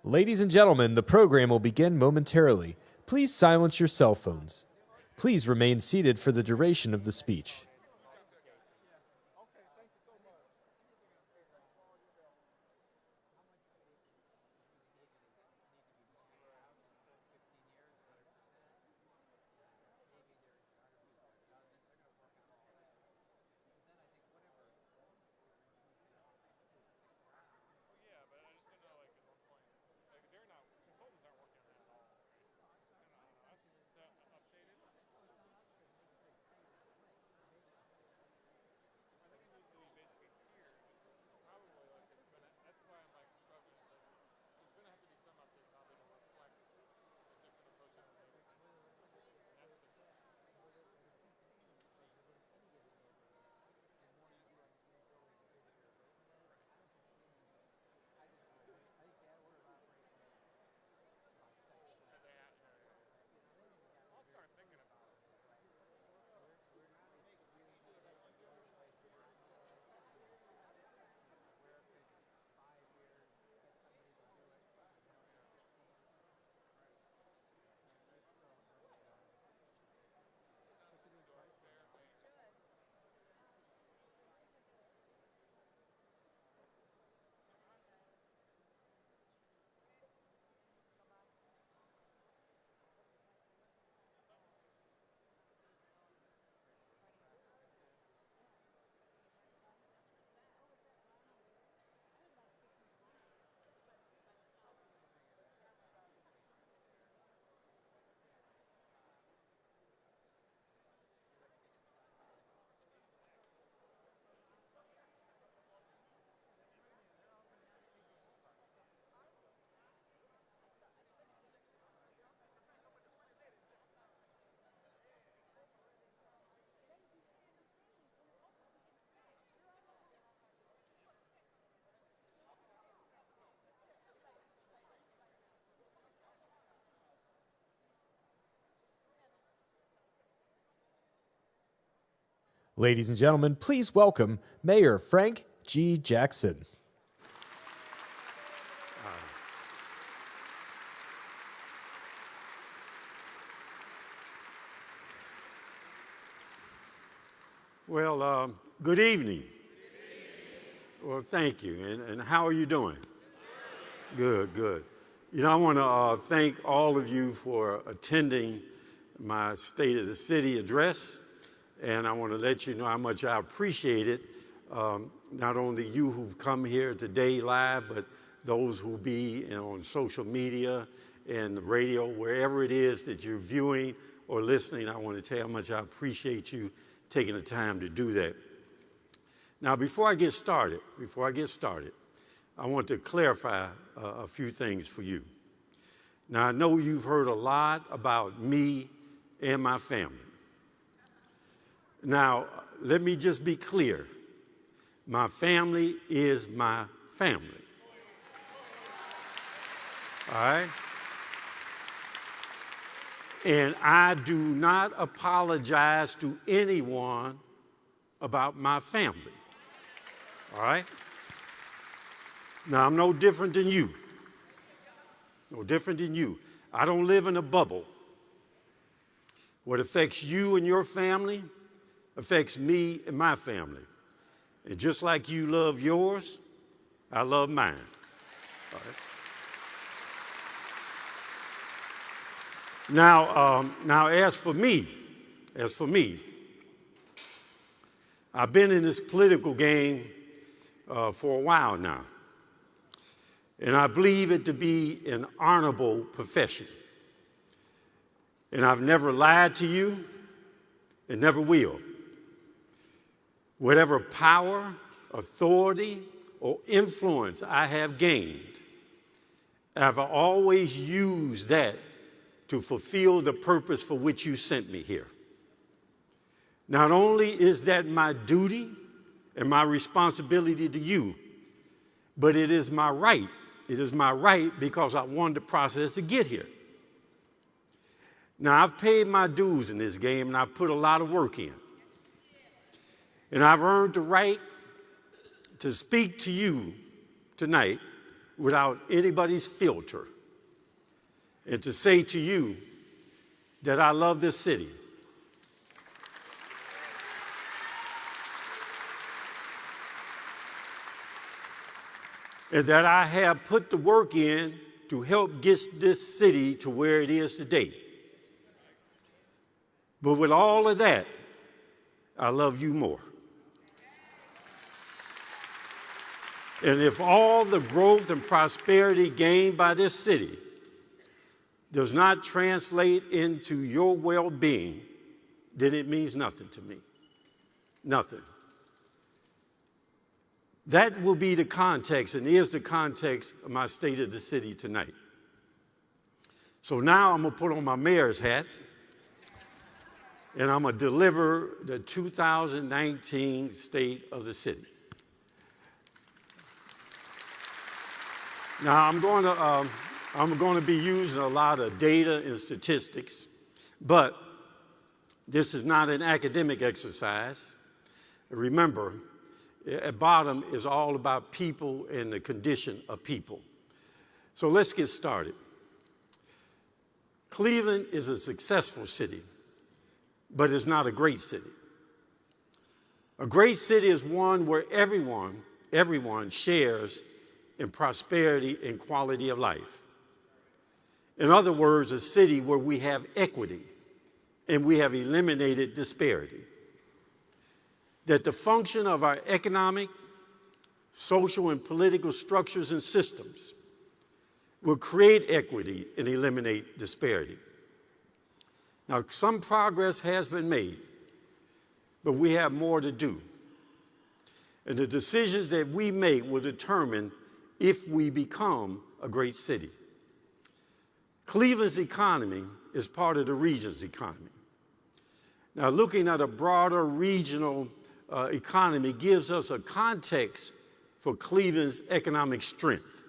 Ladies and gentlemen, the program will begin momentarily. Please silence your cell phones. Please remain seated for the duration of the speech. Ladies and gentlemen, please welcome Mayor Frank G. Jackson. Well, good evening. Well, thank you. And how are you doing? Good, good. You know, I want to thank all of you for attending my State of the City address. And I want to let you know how much I appreciate it. Not only you who've come here today live, but those who'll be on social media and the radio, wherever it is that you're viewing or listening. I want to tell you how much I appreciate you taking the time to do that. Now, before I get started, I want to clarify a few things for you. Now, I know you've heard a lot about me and my family. Now, let me just be clear. My family is my family. All right? And I do not apologize to anyone about my family. All right? Now, I'm no different than you. No different than you. I don't live in a bubble. What affects you and your family affects me and my family. And just like you love yours, I love mine. All right? Now, as for me, I've been in this political game for a while now. And I believe it to be an honorable profession. And I've never lied to you and never will. Whatever power, authority, or influence I have gained, I've always used that to fulfill the purpose for which you sent me here. Not only is that my duty and my responsibility to you, but it is my right. It is my right because I won the process to get here. Now, I've paid my dues in this game, and I've put a lot of work in. And I've earned the right to speak to you tonight without anybody's filter and to say to you that I love this city. And that I have put the work in to help get this city to where it is today. But with all of that, I love you more. And if all the growth and prosperity gained by this city does not translate into your well-being, then it means nothing to me. Nothing. That will be the context, and is the context of my State of the City tonight. So now I'm going to put on my mayor's hat, and I'm going to deliver the 2019 State of the City. Now I'm going to be using a lot of data and statistics, but this is not an academic exercise. Remember, at bottom is all about people and the condition of people. So let's get started. Cleveland is a successful city, but it's not a great city. A great city is one where everyone shares in prosperity and quality of life. In other words, a city where we have equity and we have eliminated disparity. That the function of our economic, social, and political structures and systems will create equity and eliminate disparity. Now, some progress has been made, but we have more to do. And the decisions that we make will determine if we become a great city. Cleveland's economy is part of the region's economy. Now, looking at a broader regional economy gives us a context for Cleveland's economic strength.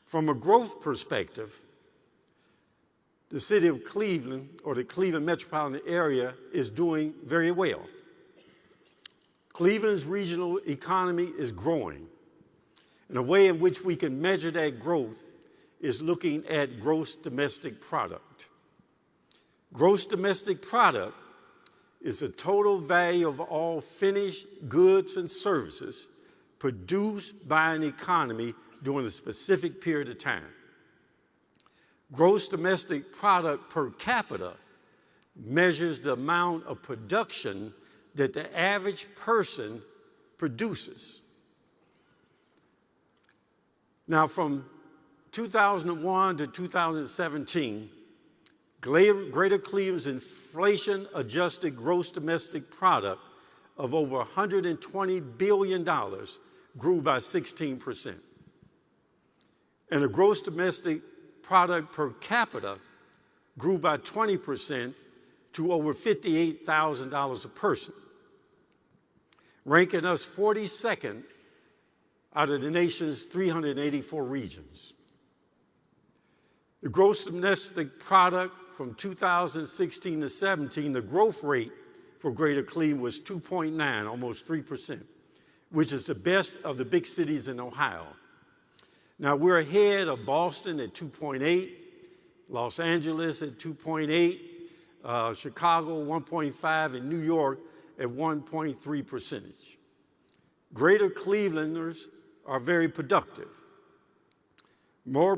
From a growth perspective, the city of Cleveland, or the Cleveland metropolitan area, is doing very well. Cleveland's regional economy is growing. And a way in which we can measure that growth is looking at gross domestic product. Gross domestic product is the total value of all finished goods and services produced by an economy during a specific period of time. Gross domestic product per capita measures the amount of production that the average person produces. Now, from 2001 to 2017, Greater Cleveland's inflation-adjusted gross domestic product of over $120 billion grew by 16%. And the gross domestic product per capita grew by 20% to over $58,000 a person, ranking us 42nd out of the nation's 384 regions. The gross domestic product from 2016 to 17, the growth rate for Greater Cleveland was 2.9, almost 3%, which is the best of the big cities in Ohio. Now, we're ahead of Boston at 2.8, Los Angeles at 2.8, Chicago 1.5, and New York at 1.3%. Greater Clevelanders are very productive. More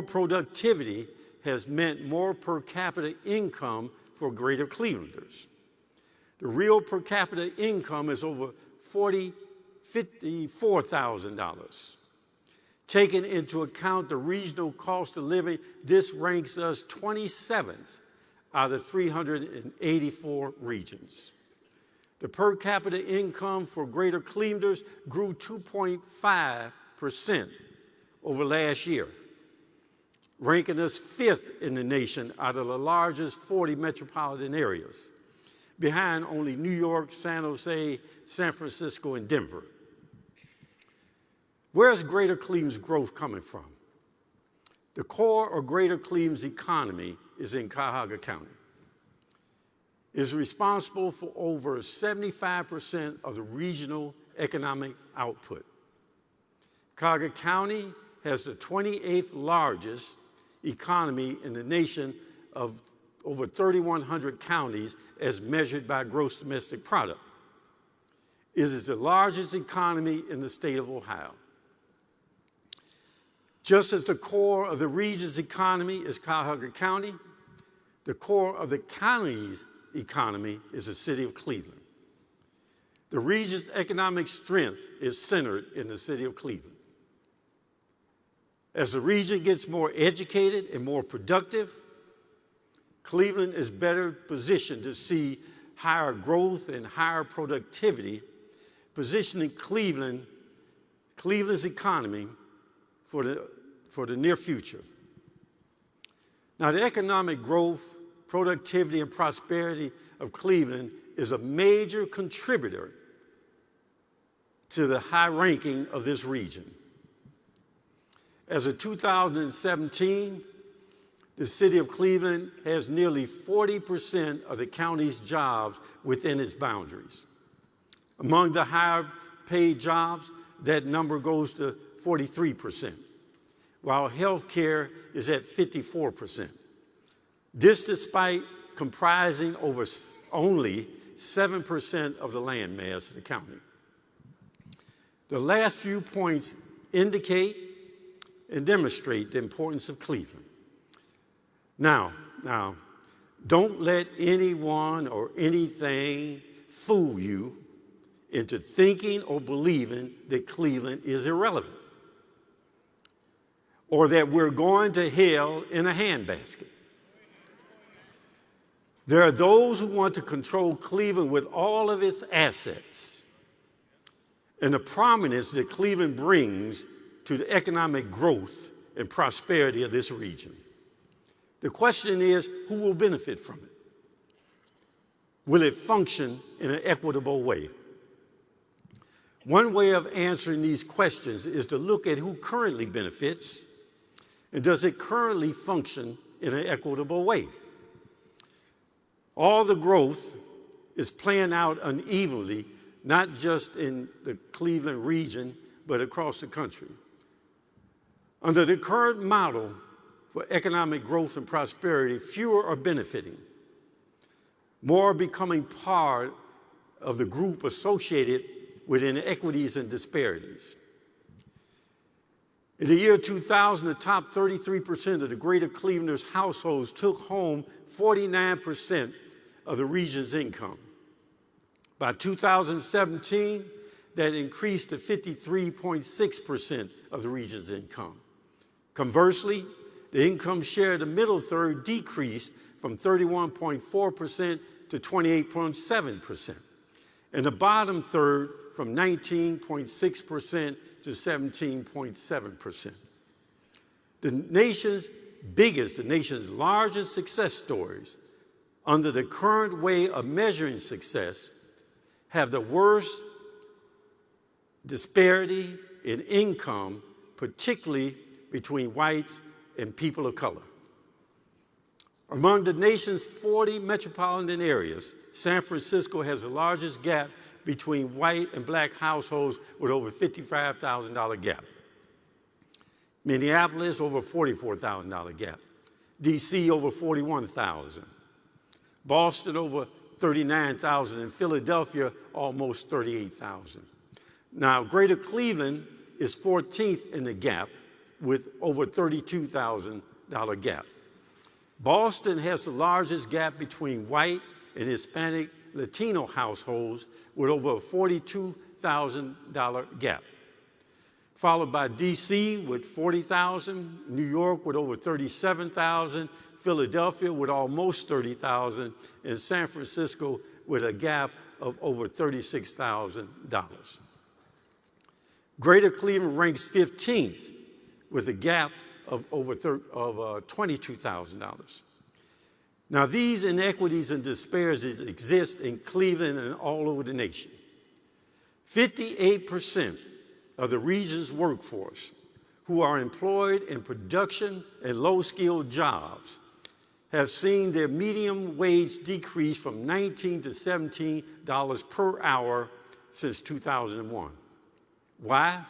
productivity has meant more per capita income for Greater Clevelanders. The real per capita income is over $54,000. Taking into account the regional cost of living, this ranks us 27th out of 384 regions. The per capita income for Greater Clevelanders grew 2.5% over last year, ranking us 5th in the nation out of the largest 40 metropolitan areas, behind only New York, San Jose, San Francisco, and Denver. Where's Greater Cleveland's growth coming from? The core of Greater Cleveland's economy is in Cuyahoga County. It is responsible for over 75% of the regional economic output. Cuyahoga County has the 28th largest economy in the nation of over 3,100 counties as measured by gross domestic product. It is the largest economy in the state of Ohio. Just as the core of the region's economy is Cuyahoga County, the core of the county's economy is the city of Cleveland. The region's economic strength is centered in the city of Cleveland. As the region gets more educated and more productive, Cleveland is better positioned to see higher growth and higher productivity, positioning Cleveland's economy for the near future. Now, the economic growth, productivity, and prosperity of Cleveland is a major contributor to the high ranking of this region. As of 2017, the city of Cleveland has nearly 40% of the county's jobs within its boundaries. Among the higher paid jobs, that number goes to 43%, while health care is at 54%. This despite comprising over only 7% of the land mass of the county. The last few points indicate and demonstrate the importance of Cleveland. Now, don't let anyone or anything fool you into thinking or believing that Cleveland is irrelevant or that we're going to hell in a handbasket. There are those who want to control Cleveland with all of its assets and the prominence that Cleveland brings to the economic growth and prosperity of this region. The question is, who will benefit from it? Will it function in an equitable way? One way of answering these questions is to look at who currently benefits and does it currently function in an equitable way. All the growth is playing out unevenly, not just in the Cleveland region, but across the country. Under the current model for economic growth and prosperity, fewer are benefiting. More are becoming part of the group associated with inequities and disparities. In the year 2000, the top 33% of the greater Clevelanders' households took home 49% of the region's income. By 2017, that increased to 53.6% of the region's income. Conversely, the income share of the middle third decreased from 31.4% to 28.7%, and the bottom third from 19.6% to 17.7%. The nation's largest success stories under the current way of measuring success have the worst disparity in income, particularly between whites and people of color. Among the nation's 40 metropolitan areas, San Francisco has the largest gap between white and black households with over $55,000 gap. Minneapolis, over $44,000 gap. D.C., over $41,000. Boston, over $39,000. And Philadelphia, almost $38,000. Now, Greater Cleveland is 14th in the gap with over $32,000 gap. Boston has the largest gap between white and Hispanic Latino households with over a $42,000 gap, followed by D.C. with $40,000, New York with over $37,000, Philadelphia with almost $30,000, and San Francisco with a gap of over $36,000. Greater Cleveland ranks 15th with a gap of over $22,000. Now, these inequities and disparities exist in Cleveland and all over the nation. 58% of the region's workforce who are employed in production and low-skilled jobs have seen their median wage decrease from $19 to $17 per hour since 2001. Why?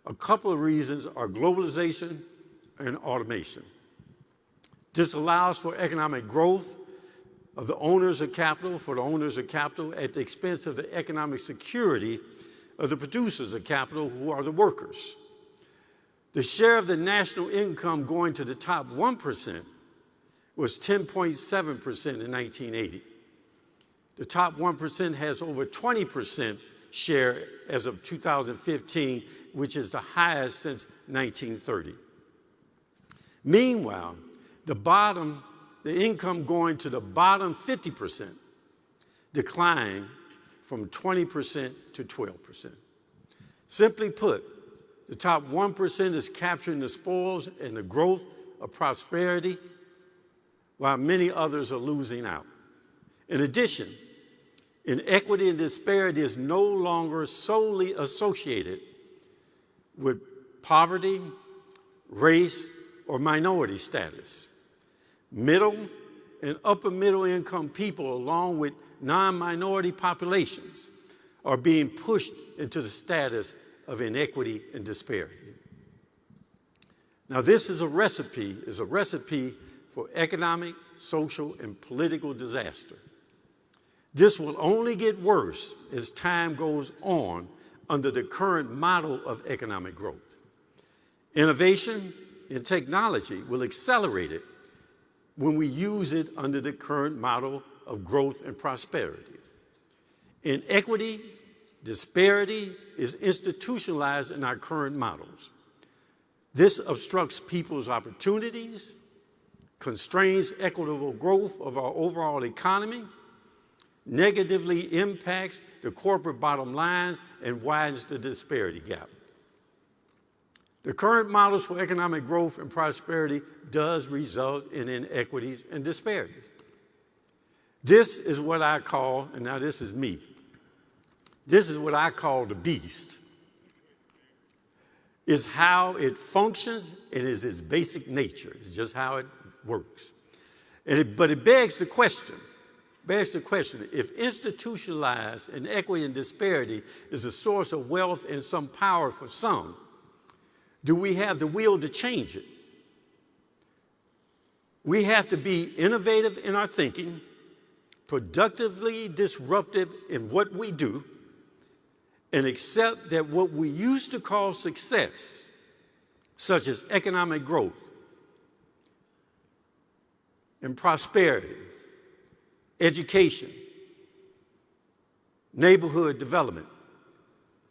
A couple of reasons are globalization and automation. This allows for economic growth of the owners of capital, at the expense of the economic security of the producers of capital, who are the workers. The share of the national income going to the top 1% was 10.7% in 1980. The top 1% has over 20% share as of 2015, which is the highest since 1930. Meanwhile, the income going to the bottom 50% declined from 20% to 12%. Simply put, the top 1% is capturing the spoils and the growth of prosperity, while many others are losing out. In addition, inequity and disparity is no longer solely associated with poverty, race, or minority status. Middle and upper middle income people, along with non-minority populations, are being pushed into the status of inequity and disparity. Now, this is a recipe for economic, social, and political disaster. This will only get worse as time goes on under the current model of economic growth. Innovation and technology will accelerate it when we use it under the current model of growth and prosperity. Inequity, disparity is institutionalized in our current models. This obstructs people's opportunities, constrains equitable growth of our overall economy, negatively impacts the corporate bottom line, and widens the disparity gap. The current models for economic growth and prosperity does result in inequities and disparities. This is what I call, and now this is me, this is what I call the beast. It's how it functions and is its basic nature. It's just how it works. But it begs the question, if institutionalized inequity and disparity is a source of wealth and some power for some, do we have the will to change it? We have to be innovative in our thinking, productively disruptive in what we do, and accept that what we used to call success, such as economic growth and prosperity, education, neighborhood development,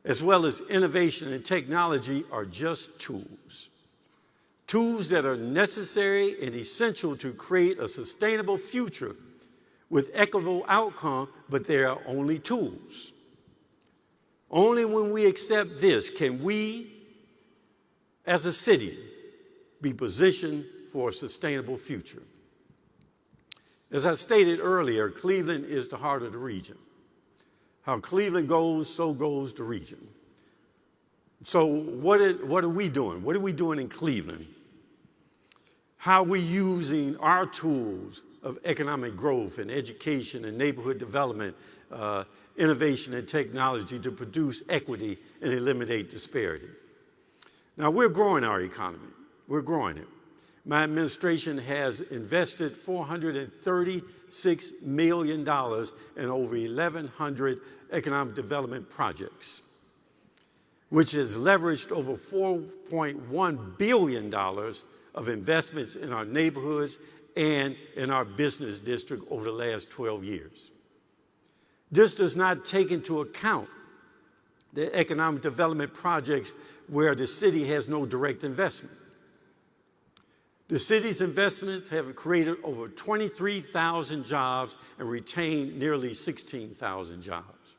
as well as innovation and technology, are just tools. Tools that are necessary and essential to create a sustainable future with equitable outcome, but they are only tools. Only when we accept this can we, as a city, be positioned for a sustainable future. As I stated earlier, Cleveland is the heart of the region. How Cleveland goes, so goes the region. So what are we doing? What are we doing in Cleveland? How are we using our tools of economic growth and education and neighborhood development, innovation and technology to produce equity and eliminate disparity? Now, we're growing our economy. We're growing it. My administration has invested $436 million in over 1,100 economic development projects, which has leveraged over $4.1 billion of investments in our neighborhoods and in our business district over the last 12 years. This does not take into account the economic development projects where the city has no direct investment. The city's investments have created over 23,000 jobs and retained nearly 16,000 jobs.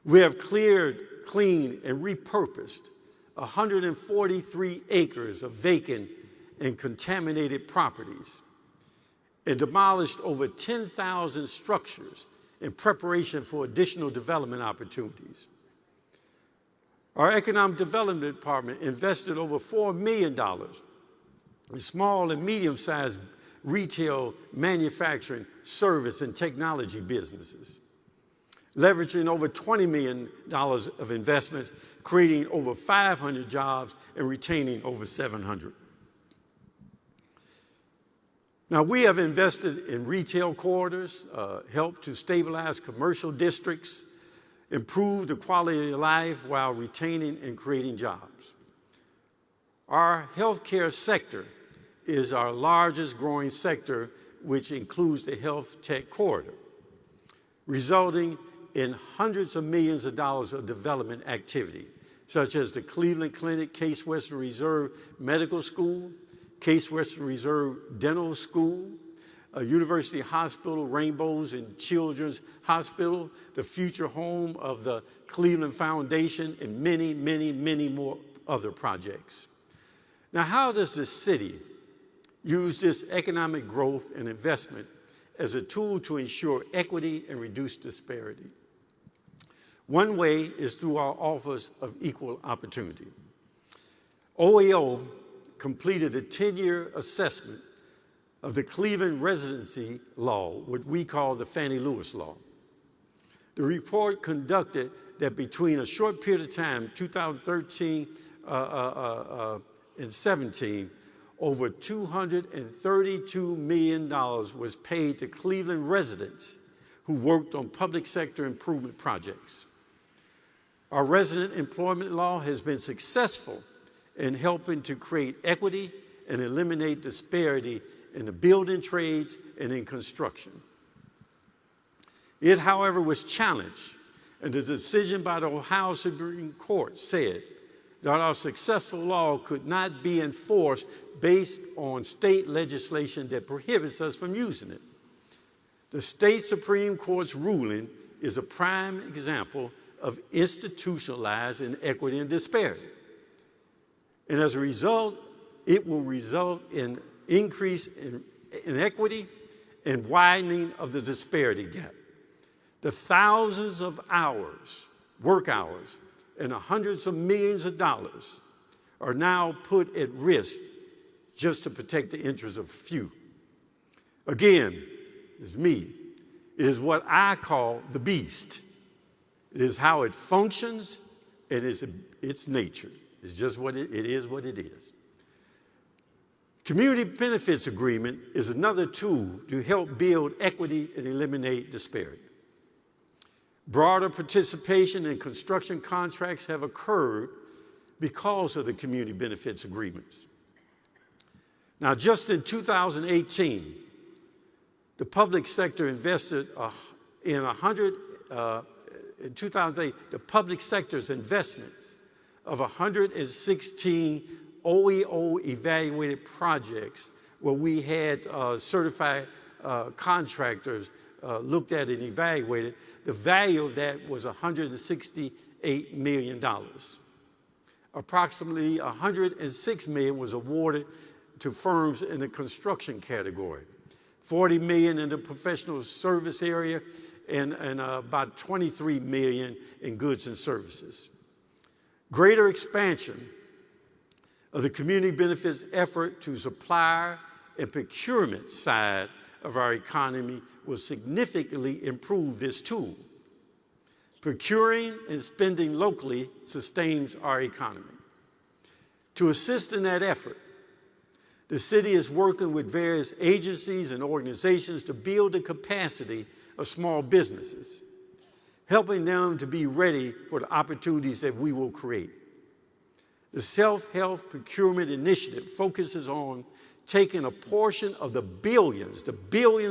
We have cleared, cleaned, and repurposed 143 acres of vacant and contaminated properties and demolished over 10,000 structures in preparation for additional development opportunities. Our Economic Development Department invested over $4 million in small and medium-sized retail, manufacturing, service, and technology businesses. leveraging over $20 million of investments, creating over 500 jobs, and retaining over 700. Now, we have invested in retail corridors, helped to stabilize commercial districts, improve the quality of life while retaining and creating jobs. Our healthcare sector is our largest growing sector, which includes the health tech corridor, resulting in hundreds of millions of dollars of development activity, such as the Cleveland Clinic, Case Western Reserve Medical School, Case Western Reserve Dental School, University Hospital, Rainbows and Children's Hospital, the future home of the Cleveland Foundation, and many, many, many more other projects. Now, how does the city use this economic growth and investment as a tool to ensure equity and reduce disparity? One way is through our Office of Equal Opportunity. OEO completed a 10-year assessment of the Cleveland residency law, what we call the Fannie Lewis Law. The report conducted that between a short period of time, 2013 and 17, over $232 million was paid to Cleveland residents who worked on public sector improvement projects. Our resident employment law has been successful in helping to create equity and eliminate disparity in the building trades and in construction. It, however, was challenged, and the decision by the Ohio Supreme Court said that our successful law could not be enforced based on state legislation that prohibits us from using it. The state Supreme Court's ruling is a prime example of institutionalized inequity and disparity. And as a result, it will result in increase in inequity and widening of the disparity gap. The thousands of hours, work hours, and the hundreds of millions of dollars are now put at risk just to protect the interests of a few. Again, it's me. It is what I call the beast. It is how it functions, and it's its nature. It's just what it is what it is. Community benefits agreement is another tool to help build equity and eliminate disparity. Broader participation in construction contracts have occurred because of the community benefits agreements. Now, just in 2018, the public sector invested in 2008, the public sector's investments of 116 OEO evaluated projects where we had certified contractors looked at and evaluated. The value of that was $168 million. Approximately $106 million was awarded to firms in the construction category, $40 million in the professional service area, and about $23 million in goods and services. Greater expansion of the community benefits effort to supplier and procurement side of our economy will significantly improve this tool. Procuring and spending locally sustains our economy. To assist in that effort, the city is working with various agencies and organizations to build the capacity of small businesses, helping them to be ready for the opportunities that we will create. The Self-Help Procurement Initiative focuses on taking a portion of the billions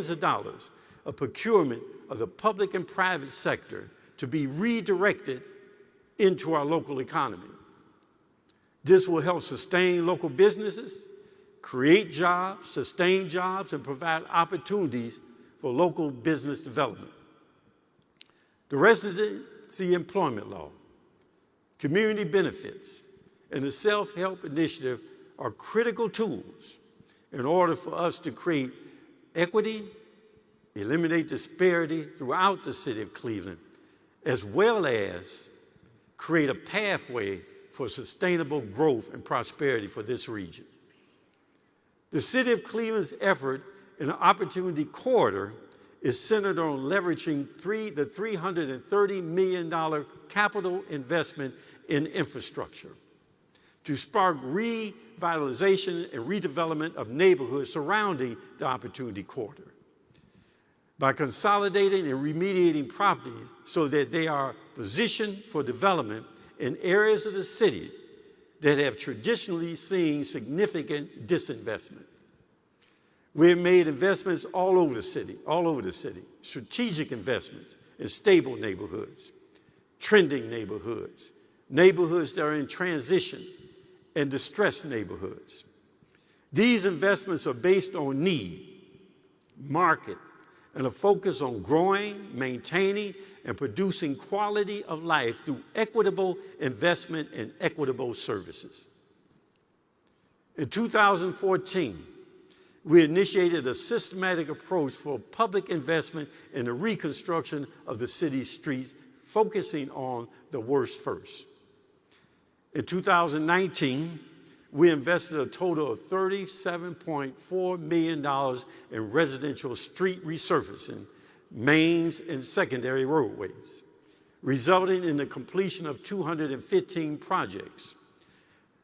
of dollars of procurement of the public and private sector to be redirected into our local economy. This will help sustain local businesses, create jobs, sustain jobs, and provide opportunities for local business development. The Residency Employment Law, community benefits, and the Self-Help Initiative are critical tools in order for us to create equity, eliminate disparity throughout the city of Cleveland, as well as create a pathway for sustainable growth and prosperity for this region. The city of Cleveland's effort in the Opportunity Corridor is centered on leveraging the $330 million capital investment in infrastructure to spark revitalization and redevelopment of neighborhoods surrounding the Opportunity Corridor by consolidating and remediating properties so that they are positioned for development in areas of the city that have traditionally seen significant disinvestment. We have made investments all over the city, strategic investments in stable neighborhoods, trending neighborhoods, neighborhoods that are in transition, and distressed neighborhoods. These investments are based on need, market, and a focus on growing, maintaining, and producing quality of life through equitable investment and equitable services. In 2014, we initiated a systematic approach for public investment in the reconstruction of the city's streets, focusing on the worst first. In 2019, we invested a total of $37.4 million in residential street resurfacing, mains, and secondary roadways, resulting in the completion of 215 projects.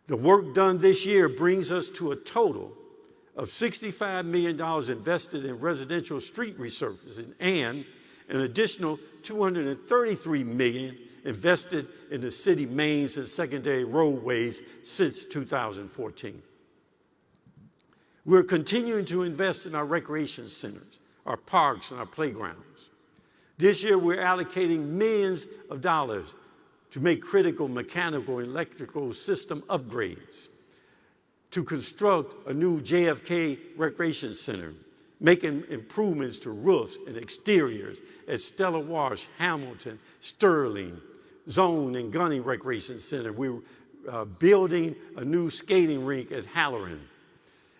The work done this year brings us to a total of $65 million invested in residential street resurfacing and an additional $233 million invested in the city mains and secondary roadways since 2014. We're continuing to invest in our recreation centers, our parks, and our playgrounds. This year, we're allocating millions of dollars to make critical mechanical and electrical system upgrades, to construct a new JFK Recreation Center, making improvements to roofs and exteriors at Stella Wash, Hamilton, Sterling, Zone, and Gunning Recreation Center. We're building a new skating rink at Halloran.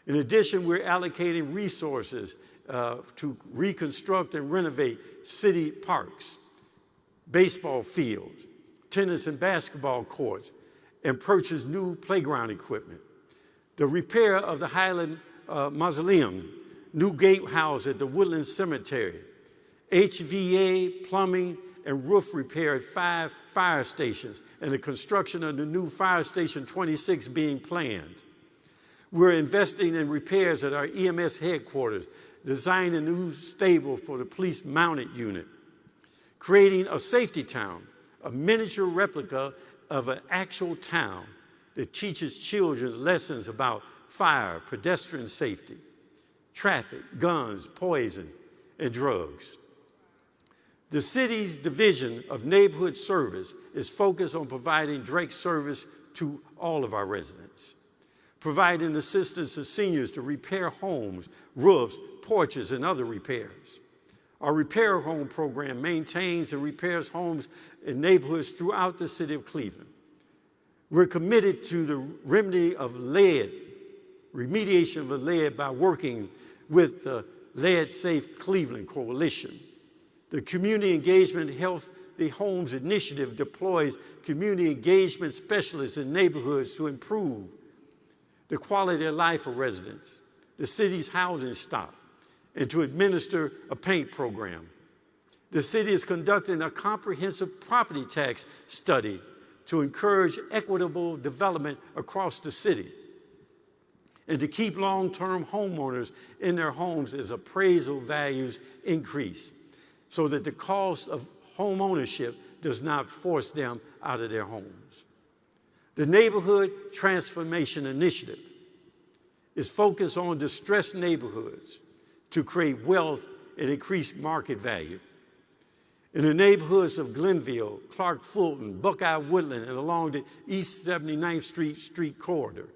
In addition, we're allocating resources to reconstruct and renovate city parks, baseball fields, tennis and basketball courts, and purchase new playground equipment. The repair of the Highland Mausoleum, new gatehouse at the Woodland Cemetery, HVA, plumbing, and roof repair at 5 fire stations, and the construction of the new Fire Station 26 being planned. We're investing in repairs at our EMS headquarters, designing a new stable for the police mounted unit, creating a safety town, a miniature replica of an actual town that teaches children lessons about fire, pedestrian safety, traffic, guns, poison, and drugs. The city's division of neighborhood service is focused on providing direct service to all of our residents, providing assistance to seniors to repair homes, roofs, porches, and other repairs. Our Repair Home program maintains and repairs homes in neighborhoods throughout the city of Cleveland. We're committed to the remediation of lead by working with the Lead Safe Cleveland Coalition. The Community Engagement Healthy Homes Initiative deploys community engagement specialists in neighborhoods to improve the quality of life of residents, the city's housing stock, and to administer a paint program. The city is conducting a comprehensive property tax study to encourage equitable development across the city and to keep long-term homeowners in their homes as appraisal values increase so that the cost of home ownership does not force them out of their homes. The Neighborhood Transformation Initiative is focused on distressed neighborhoods to create wealth and increase market value. In the neighborhoods of Glenville, Clark Fulton, Buckeye Woodland, and along the East 79th Street corridor.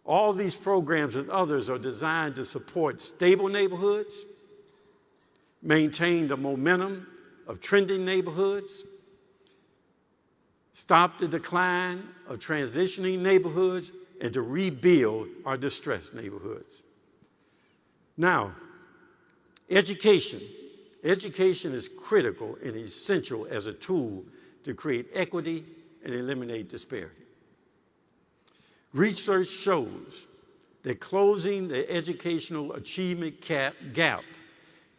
All these programs and others are designed to support stable neighborhoods, maintain the momentum of trending neighborhoods, stop the decline of transitioning neighborhoods, and to rebuild our distressed neighborhoods. Now, education. Education is critical and essential as a tool to create equity and eliminate disparity. Research shows that closing the educational achievement gap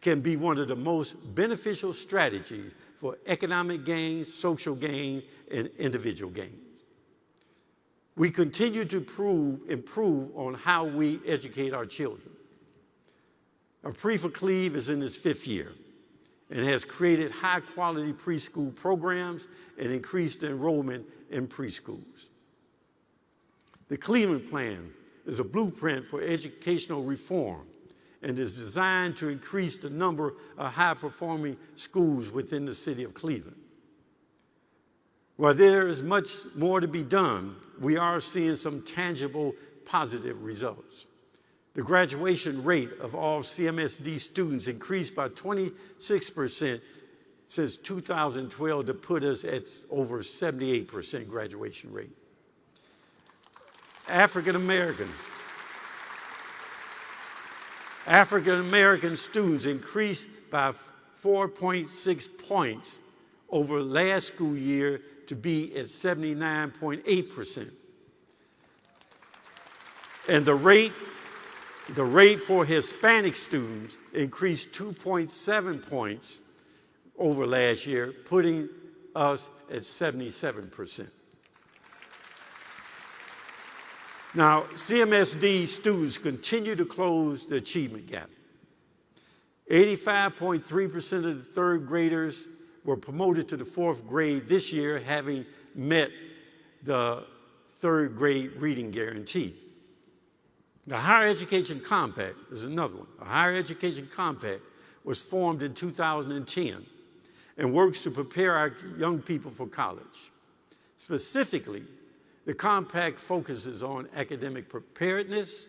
can be one of the most beneficial strategies for economic gain, social gain, and individual gains. We continue to improve on how we educate our children. Our Pre-for-Cleve is in its 5th year and has created high-quality preschool programs and increased enrollment in preschools. The Cleveland Plan is a blueprint for educational reform and is designed to increase the number of high-performing schools within the city of Cleveland. While there is much more to be done, we are seeing some tangible positive results. The graduation rate of all CMSD students increased by 26% since 2012 to put us at over 78% graduation rate. African American students increased by 4.6 points over last school year to be at 79.8%. And the rate for Hispanic students increased 2.7 points over last year, putting us at 77%. Now, CMSD students continue to close the achievement gap. 85.3% of the third graders were promoted to the 4th grade this year, having met the 3rd grade reading guarantee. The Higher Education Compact is another one. A Higher Education Compact was formed in 2010 and works to prepare our young people for college. Specifically, the compact focuses on academic preparedness,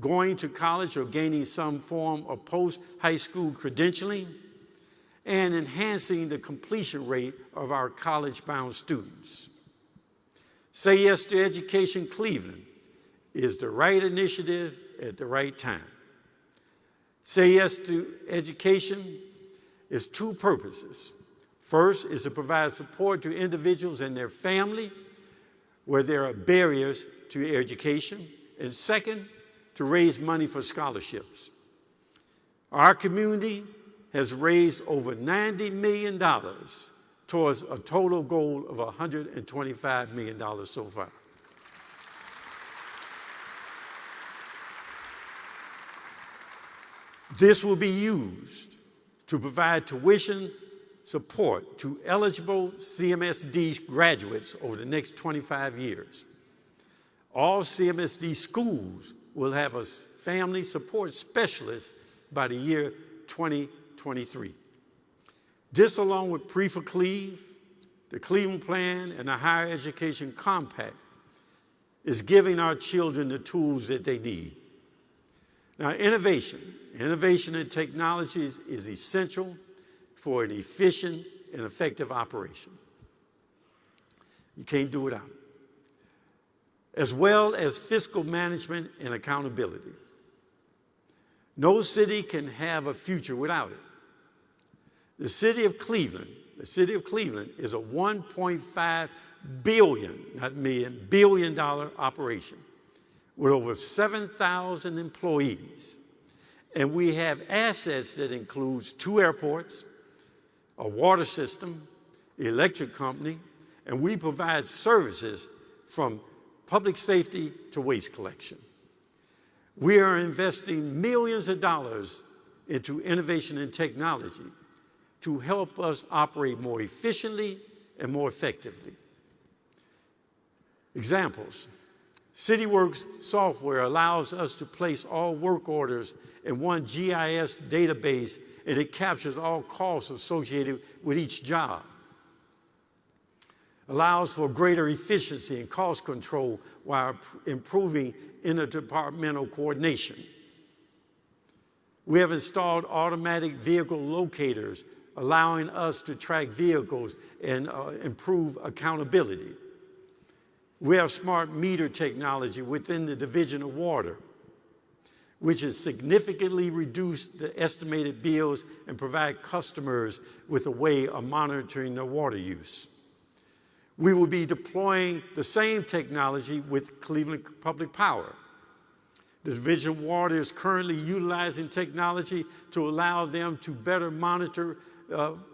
going to college or gaining some form of post-high school credentialing, and enhancing the completion rate of our college-bound students. Say Yes to Education Cleveland is the right initiative at the right time. Say Yes to Education is 2 purposes. First is to provide support to individuals and their family where there are barriers to education, and second, to raise money for scholarships. Our community has raised over $90 million towards a total goal of $125 million so far. This will be used to provide tuition support to eligible CMSD graduates over the next 25 years. All CMSD schools will have a family support specialist by the year 2023. This, along with Pre-for-Cleve, the Cleveland Plan, and the Higher Education Compact, is giving our children the tools that they need. Now, innovation in technologies is essential for an efficient and effective operation. You can't do without it. As well as fiscal management and accountability. No city can have a future without it. The city of Cleveland is a $1.5 billion, not million, billion-dollar operation with over 7,000 employees. And we have assets that includes 2 airports, a water system, electric company, and we provide services from public safety to waste collection. We are investing millions of dollars into innovation and technology to help us operate more efficiently and more effectively. Examples. CityWorks software allows us to place all work orders in one GIS database, and it captures all costs associated with each job. Allows for greater efficiency and cost control while improving interdepartmental coordination. We have installed automatic vehicle locators, allowing us to track vehicles and improve accountability. We have smart meter technology within the Division of Water, which has significantly reduced the estimated bills and provide customers with a way of monitoring their water use. We will be deploying the same technology with Cleveland Public Power. The Division of Water is currently utilizing technology to allow them to better monitor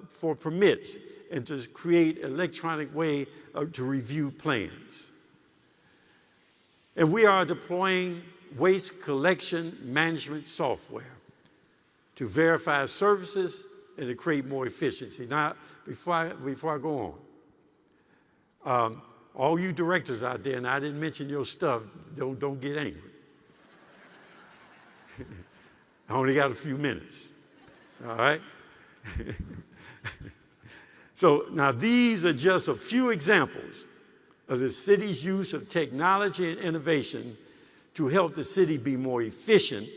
for permits and to create an electronic way to review plans. And we are deploying waste collection management software to verify services and to create more efficiency. Now, before I go on, all you directors out there, and I didn't mention your stuff, don't get angry. I only got a few minutes, all right? So now these are just a few examples of the city's use of technology and innovation to help the city be more efficient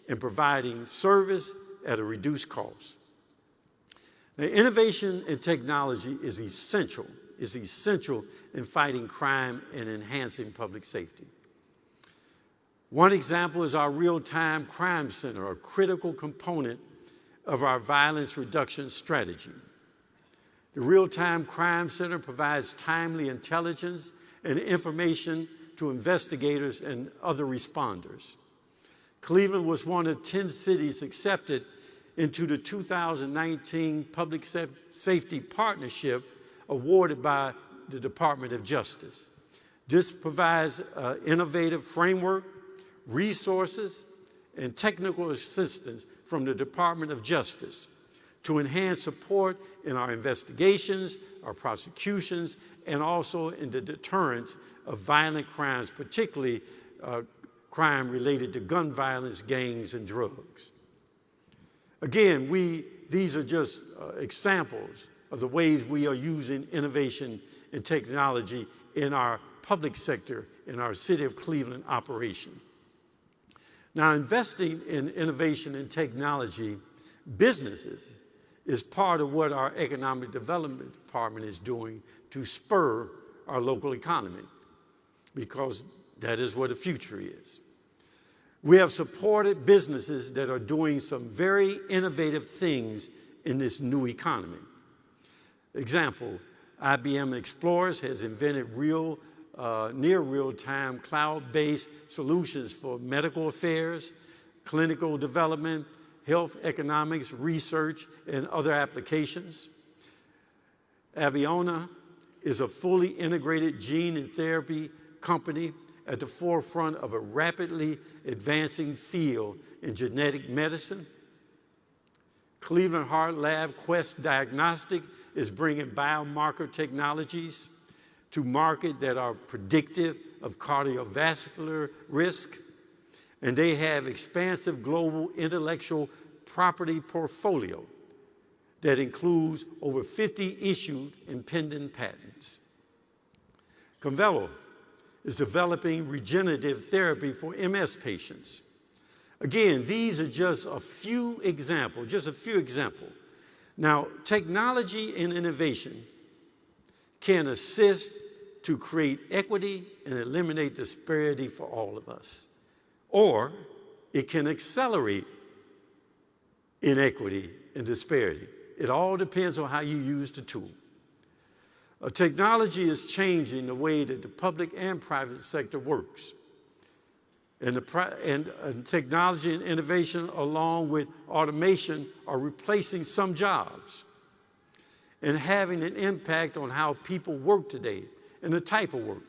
in providing service at a reduced cost. Now, innovation and technology is essential in fighting crime and enhancing public safety. One example is our real-time crime center, a critical component of our violence reduction strategy. The Real-Time Crime Center provides timely intelligence and information to investigators and other responders. Cleveland was one of 10 cities accepted into the 2019 Public Safety Partnership awarded by the Department of Justice. This provides an innovative framework, resources, and technical assistance from the Department of Justice to enhance support in our investigations, our prosecutions, and also in the deterrence of violent crimes, particularly crime related to gun violence, gangs, and drugs. Again, these are just examples of the ways we are using innovation and technology in our public sector, in our City of Cleveland operation. Now, investing in innovation and technology, businesses, is part of what our Economic Development Department is doing to spur our local economy, because that is where the future is. We have supported businesses that are doing some very innovative things in this new economy. Example, IBM Explorers has invented near real-time cloud-based solutions for medical affairs, clinical development, health economics, research, and other applications. Abeona is a fully integrated gene and therapy company at the forefront of a rapidly advancing field in genetic medicine. Cleveland Heart Lab Quest Diagnostic is bringing biomarker technologies to market that are predictive of cardiovascular risk. And they have expansive global intellectual property portfolio that includes over 50 issued and pending patents. Convello is developing regenerative therapy for MS patients. Again, these are just a few examples. Now, technology and innovation can assist to create equity and eliminate disparity for all of us. Or it can accelerate inequity and disparity. It all depends on how you use the tool. Technology is changing the way that the public and private sector works. And technology and innovation, along with automation, are replacing some jobs and having an impact on how people work today and the type of work.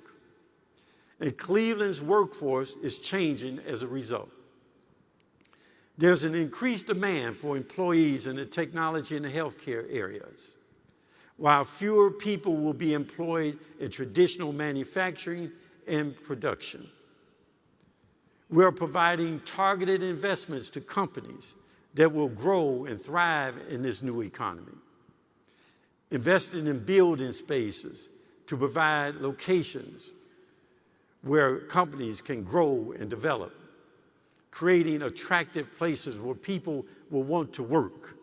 And Cleveland's workforce is changing as a result. There's an increased demand for employees in the technology and the healthcare areas, while fewer people will be employed in traditional manufacturing and production. We are providing targeted investments to companies that will grow and thrive in this new economy. Investing in building spaces to provide locations where companies can grow and develop, creating attractive places where people will want to work,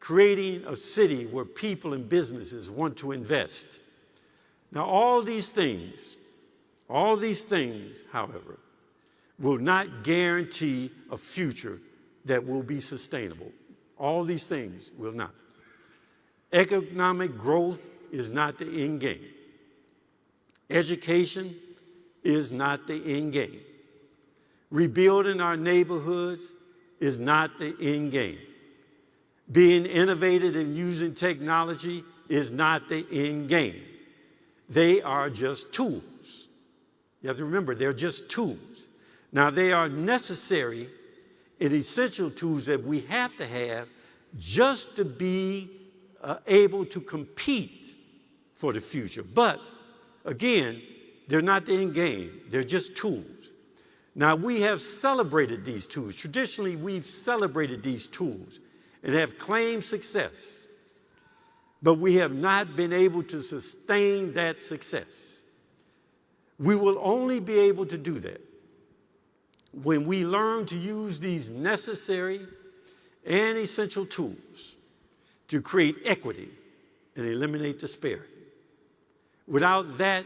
creating a city where people and businesses want to invest. Now, all these things, however, will not guarantee a future that will be sustainable. All these things will not. Economic growth is not the end game. Education is not the end game. Rebuilding our neighborhoods is not the end game. Being innovative and using technology is not the end game. They are just tools. You have to remember, they're just tools. Now, they are necessary and essential tools that we have to have just to be able to compete for the future. But, again, they're not the end game. They're just tools. Now, we have celebrated these tools. Traditionally, we've celebrated these tools and have claimed success. But we have not been able to sustain that success. We will only be able to do that when we learn to use these necessary and essential tools to create equity and eliminate disparity. Without that,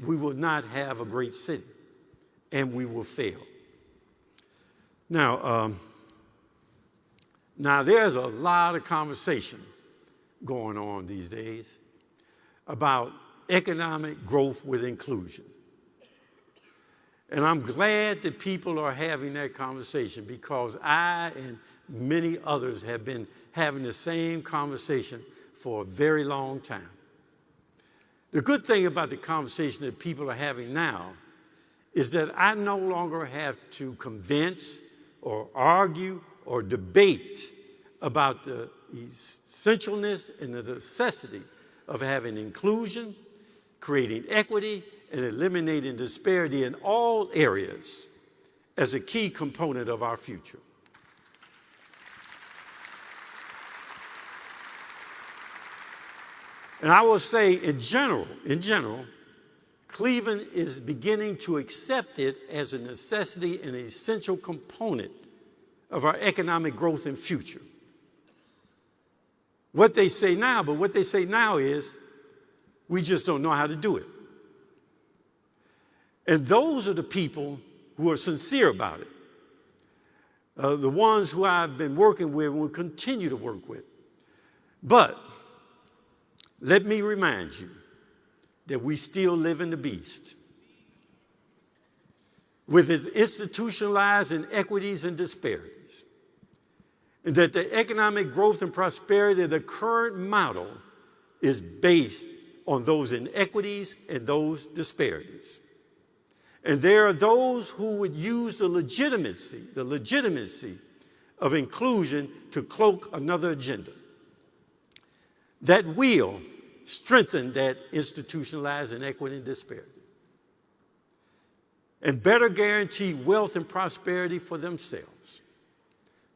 we will not have a great city, and we will fail. Now there's a lot of conversation going on these days about economic growth with inclusion. And I'm glad that people are having that conversation, because I and many others have been having the same conversation for a very long time. The good thing about the conversation that people are having now is that I no longer have to convince or argue or debate about the essentialness and the necessity of having inclusion, creating equity, and eliminating disparity in all areas as a key component of our future. And I will say, in general, Cleveland is beginning to accept it as a necessity and an essential component of our economic growth and future. What they say now is, we just don't know how to do it. And those are the people who are sincere about it. The ones who I've been working with and will continue to work with. But let me remind you that we still live in the beast, with its institutionalized inequities and disparities, and that the economic growth and prosperity of the current model is based on those inequities and those disparities. And there are those who would use the legitimacy of inclusion to cloak another agenda that will strengthen that institutionalized inequity and disparity and better guarantee wealth and prosperity for themselves.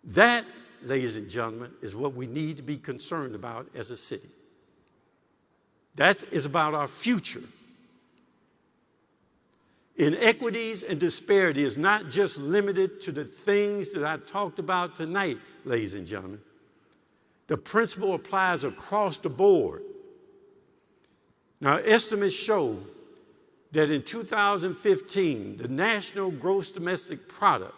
That, ladies and gentlemen, is what we need to be concerned about as a city. That is about our future. Inequities and disparity is not just limited to the things that I talked about tonight, ladies and gentlemen. The principle applies across the board. Now, estimates show that in 2015, the national gross domestic product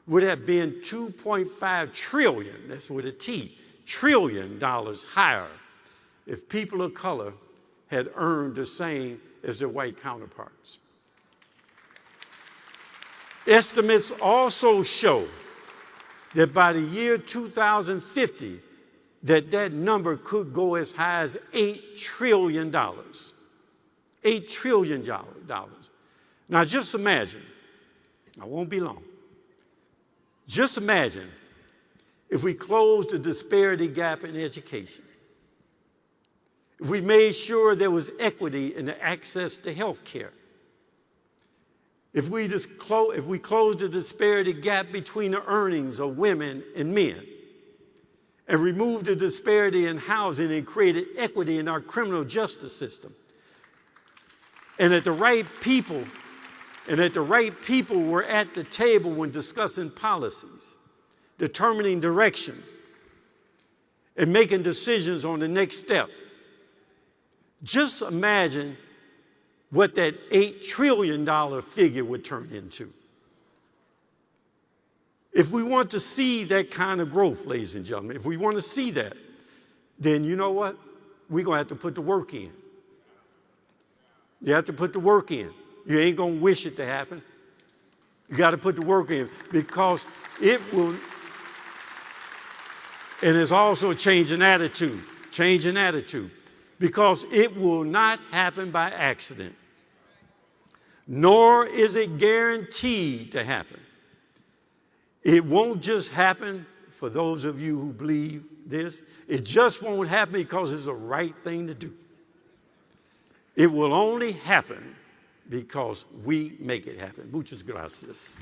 would have been $2.5 trillion, that's with a T, trillion dollars higher if people of color had earned the same as their white counterparts. Estimates also show that by the year 2050, that number could go as high as $8 trillion. $8 trillion. Now just imagine, I won't be long, just imagine if we closed the disparity gap in education, if we made sure there was equity in the access to health care, if we closed the disparity gap between the earnings of women and men, and removed the disparity in housing and created equity in our criminal justice system, and that the right people were at the table when discussing policies, determining direction, and making decisions on the next step. Just imagine what that $8 trillion figure would turn into. If we want to see that kind of growth, ladies and gentlemen, if we want to see that, then you know what? We're going to have to put the work in. You have to put the work in. You ain't going to wish it to happen. You got to put the work in because it will. And it's also changing attitude, because it will not happen by accident, nor is it guaranteed to happen. It won't just happen for those of you who believe this. It just won't happen because it's the right thing to do. It will only happen because we make it happen. Muchas gracias.